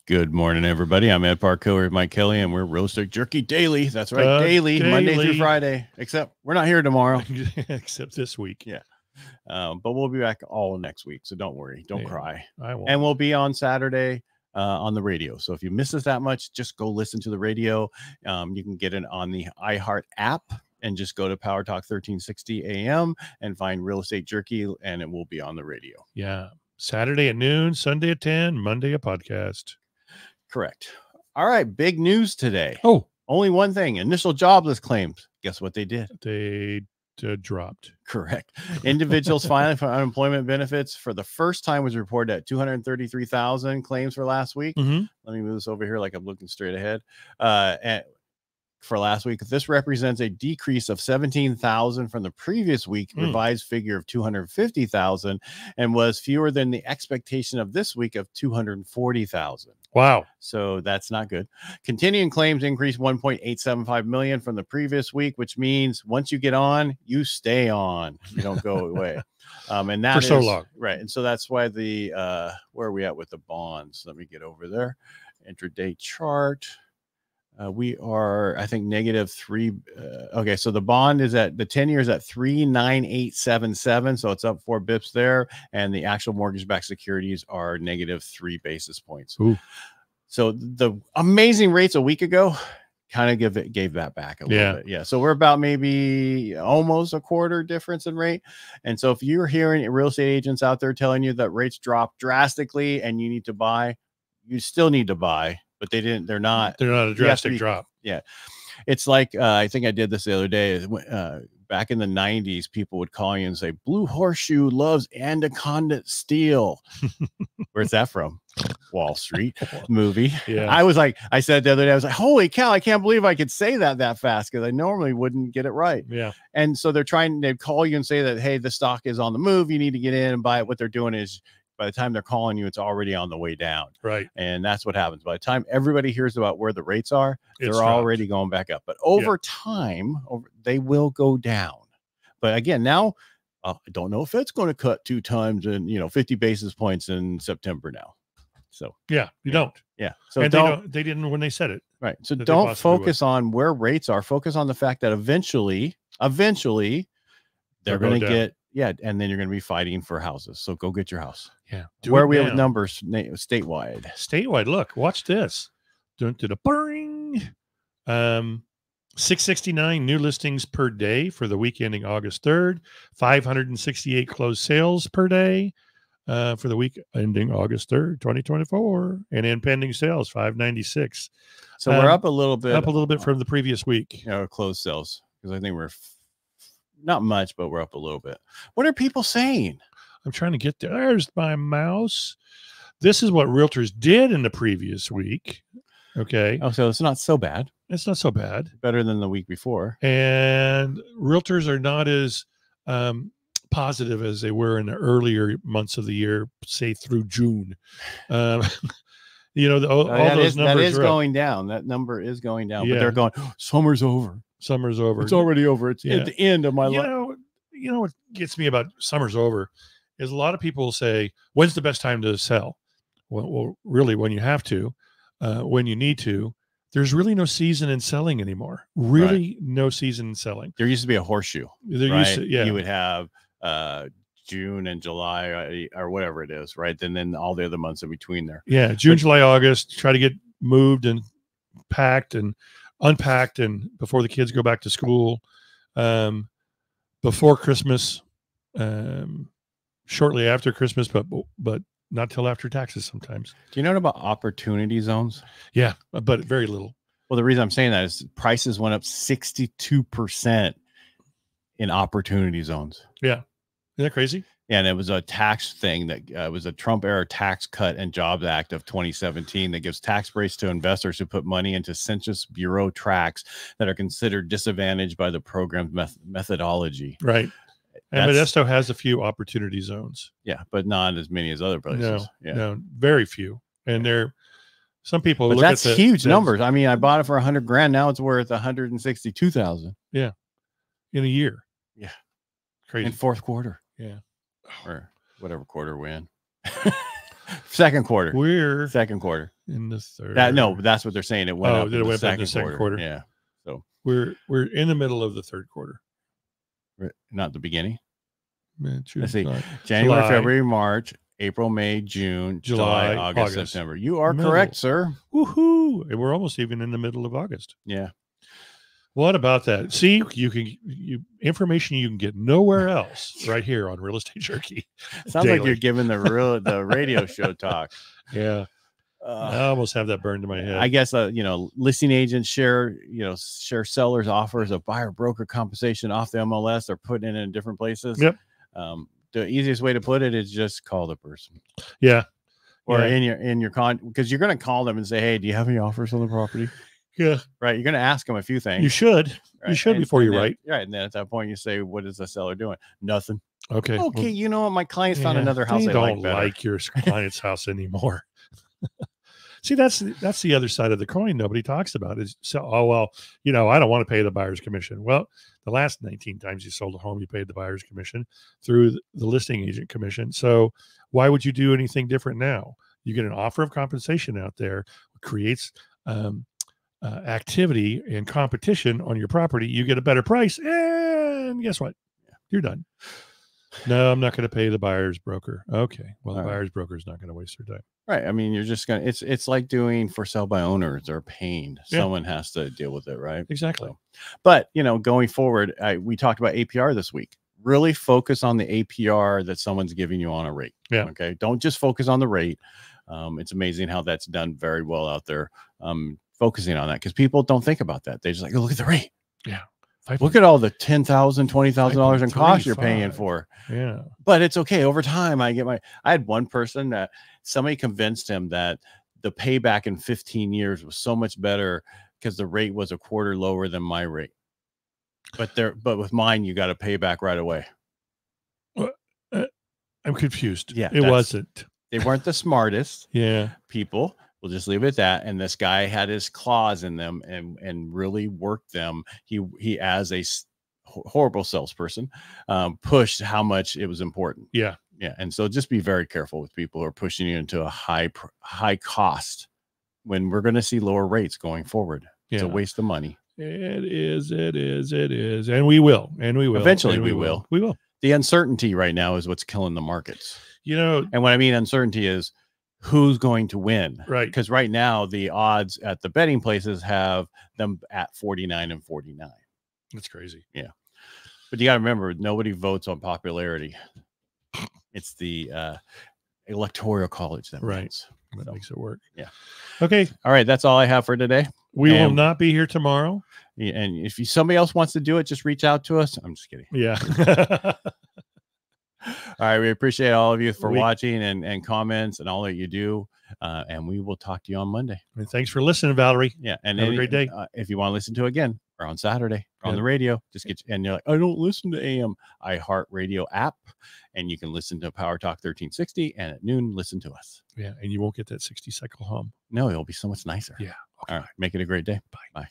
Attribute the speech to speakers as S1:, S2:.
S1: Good morning, everybody. I'm Ed Parcaut with Mike Kelly, and we're Real Estate Jerky Daily. That's right, daily, Monday through Friday. Except we're not here tomorrow.
S2: Except this week.
S1: Yeah. But we'll be back all next week, so don't worry. Don't cry.
S2: I won't.
S1: And we'll be on Saturday on the radio. So if you miss us that much, just go listen to the radio. You can get it on the iHeart app and just go to Power Talk 1360 AM and find Real Estate Jerky, and it will be on the radio.
S2: Yeah. Saturday at noon, Sunday at 10, Monday a podcast.
S1: Correct. All right. Big news today.
S2: Oh,
S1: only one thing. Initial jobless claims. Guess what they did?
S2: They dropped.
S1: Correct. Individuals filing for unemployment benefits for the first time was reported at 233,000 claims for last week.
S2: Mm-hmm.
S1: Let me move this over here like I'm looking straight ahead. And for last week, this represents a decrease of 17,000 from the previous week revised figure of 250,000, and was fewer than the expectation of this week of 240,000.
S2: Wow.
S1: So that's not good. Continuing claims increased 1.875 million from the previous week, which means once you get on, you stay on. You don't go away. And that
S2: for so long.
S1: Right. And so that's why the where are we at with the bonds? Let me get over there. Intraday chart. We are, I think, -3. Okay, so the bond is at the 10 years at 3.9877, so it's up 4 bips there, and the actual mortgage-backed securities are -3 basis points.
S2: Ooh.
S1: So the amazing rates a week ago kind of gave that back a little bit. Yeah, so we're about maybe almost a quarter difference in rate. And so if you're hearing real estate agents out there telling you that rates dropped drastically and you need to buy, you still need to buy. But they're not
S2: a drastic drop.
S1: Yeah. It's like, I think I did this the other day. Back in the 90s, people would call you and say, Blue Horseshoe loves anaconda steel. Where's that from? Wall Street movie.
S2: Yeah.
S1: I said the other day, I was like, holy cow, I can't believe I could say that fast, because I normally wouldn't get it right.
S2: Yeah.
S1: And so they'd call you and say that, hey, the stock is on the move. You need to get in and buy it. What they're doing is, by the time they're calling you, it's already on the way down.
S2: Right.
S1: And that's what happens. By the time everybody hears about where the rates are, they're already going back up. But over time, they will go down. But again, now, I don't know if it's going to cut 2 times and 50 basis points in September now. So
S2: yeah, you don't.
S1: Yeah. So
S2: and they didn't when they said it.
S1: Right. So don't focus on where rates are. Focus on the fact that eventually they're going to get. Yeah, and then you're going to be fighting for houses. So go get your house.
S2: Yeah.
S1: Where are we with numbers statewide?
S2: Statewide, look, watch this. 669 new listings per day for the week ending August 3rd. 568 closed sales per day for the week ending August 3rd, 2024. And then pending sales, 596.
S1: So we're up a little bit.
S2: Up a little bit from the previous week.
S1: Closed sales, because I think we're not much, but we're up a little bit. What are people saying?
S2: I'm trying to get there. There's my mouse. This is what realtors did in the previous week. Okay.
S1: Oh, so it's not so bad.
S2: It's not so bad.
S1: Better than the week before.
S2: And realtors are not as positive as they were in the earlier months of the year, say through June. All those numbers
S1: that is going down. That number is going down. Yeah. But they're going, summer's over.
S2: Summer's over.
S1: It's already over. It's at the end of my life.
S2: You know what gets me about summer's over is a lot of people say, when's the best time to sell? Well, really, when you have to, when you need to. There's really no season in selling anymore. Really, no season in selling.
S1: There used to be a horseshoe. You would have June and July or whatever it is, right? And then all the other months in between there.
S2: Yeah, June, July, August. Try to get moved and packed and unpacked, and before the kids go back to school, before Christmas, shortly after Christmas, but not till after taxes sometimes.
S1: Do you know about opportunity zones?
S2: Yeah, but very little.
S1: Well, the reason I'm saying that is prices went up 62% in opportunity zones.
S2: Yeah. Isn't that crazy?
S1: Yeah, and it was a tax thing that was a Trump era Tax Cut and Jobs Act of 2017 that gives tax breaks to investors who put money into Census Bureau tracts that are considered disadvantaged by the program's methodology.
S2: Right. And Modesto has a few opportunity zones.
S1: Yeah, but not as many as other places.
S2: No, very few. And some people
S1: but
S2: look
S1: that's
S2: at
S1: huge numbers. I mean, I bought it for $100,000. Now it's worth $162,000.
S2: Yeah. In a year.
S1: Yeah.
S2: Crazy.
S1: In fourth quarter.
S2: Yeah.
S1: Or whatever quarter we're in. Second quarter.
S2: We're
S1: Second quarter.
S2: in the third.
S1: That's what they're saying. It went up.
S2: It went back in the second quarter.
S1: Yeah. So
S2: we're in the middle of the third quarter.
S1: Not the beginning.
S2: Let's
S1: see. January, July, February, March, April, May, June, July, August, September. You are correct, sir.
S2: Woohoo! And we're almost even in the middle of August.
S1: Yeah.
S2: What about that? See, information you can get nowhere else right here on Real Estate Jerky.
S1: Sounds Daily. Like you're giving the radio show talk.
S2: Yeah. I almost have that burned to my head.
S1: I guess listing agents share sellers' offers of buyer broker compensation off the MLS. They're putting it in different places.
S2: Yep.
S1: The easiest way to put it is just call the person.
S2: Yeah.
S1: Or in your because you're going to call them and say, hey, do you have any offers on the property?
S2: Yeah.
S1: Right. You're going to ask them a few things.
S2: You should.
S1: Right?
S2: You should before you write.
S1: Right. And then at that point you say, what is the seller doing? Nothing.
S2: Okay.
S1: Well, you know what? My clients found another house
S2: they don't like your client's house anymore. See, that's the other side of the coin nobody talks about is, I don't want to pay the buyer's commission. Well, the last 19 times you sold a home, you paid the buyer's commission through the listing agent commission. So why would you do anything different now? You get an offer of compensation out there, creates activity and competition on your property. You get a better price, and guess what? You're done. No, I'm not going to pay the buyer's broker. Okay. Well, the buyer's broker is not going to waste their time.
S1: Right. I mean, you're just going to, it's like doing for sale by owners. They're pain. Yeah. Someone has to deal with it. Right.
S2: Exactly.
S1: So, but, going forward, we talked about APR this week. Really focus on the APR that someone's giving you on a rate.
S2: Yeah.
S1: Okay. Don't just focus on the rate. It's amazing how that's done very well out there. Focusing on that because people don't think about that. They just like, look at the rate.
S2: Yeah.
S1: Look at all the $10,000, $20,000 in costs you're paying for.
S2: Yeah.
S1: But it's okay. Over time, I had one person that somebody convinced him that the payback in 15 years was so much better because the rate was a quarter lower than my rate. But with mine, you got to pay back right away.
S2: I'm confused.
S1: Yeah.
S2: It wasn't.
S1: They weren't the smartest
S2: people.
S1: We'll just leave it at that. And this guy had his claws in them and really worked them. He as a horrible salesperson, pushed how much it was important.
S2: Yeah.
S1: Yeah. And so just be very careful with people who are pushing you into a high cost when we're going to see lower rates going forward. Yeah. It's a waste of money.
S2: It is. And we will.
S1: Eventually we will.
S2: We will.
S1: The uncertainty right now is what's killing the markets.
S2: And
S1: what I mean uncertainty is who's going to win.
S2: Right.
S1: Because right now the odds at the betting places have them at 49 and 49.
S2: That's crazy.
S1: Yeah. But you got to remember, nobody votes on popularity. It's the electoral college that wins.
S2: That makes it work.
S1: Yeah.
S2: Okay.
S1: All right. That's all I have for today.
S2: We will not be here tomorrow.
S1: Yeah, and if somebody else wants to do it, just reach out to us. I'm just kidding.
S2: Yeah.
S1: All right. We appreciate all of you for watching and comments and all that you do. And we will talk to you on Monday.
S2: And thanks for listening, Valerie.
S1: Yeah. And
S2: have a great day.
S1: If you want to listen to it again or on Saturday or on the radio, just and you're like, I don't listen to AM iHeartRadio app. And you can listen to Power Talk 1360 and at noon, listen to us.
S2: Yeah. And you won't get that 60-cycle hum.
S1: No, it'll be so much nicer.
S2: Yeah.
S1: Okay. All right. Make it a great day.
S2: Bye.
S1: Bye.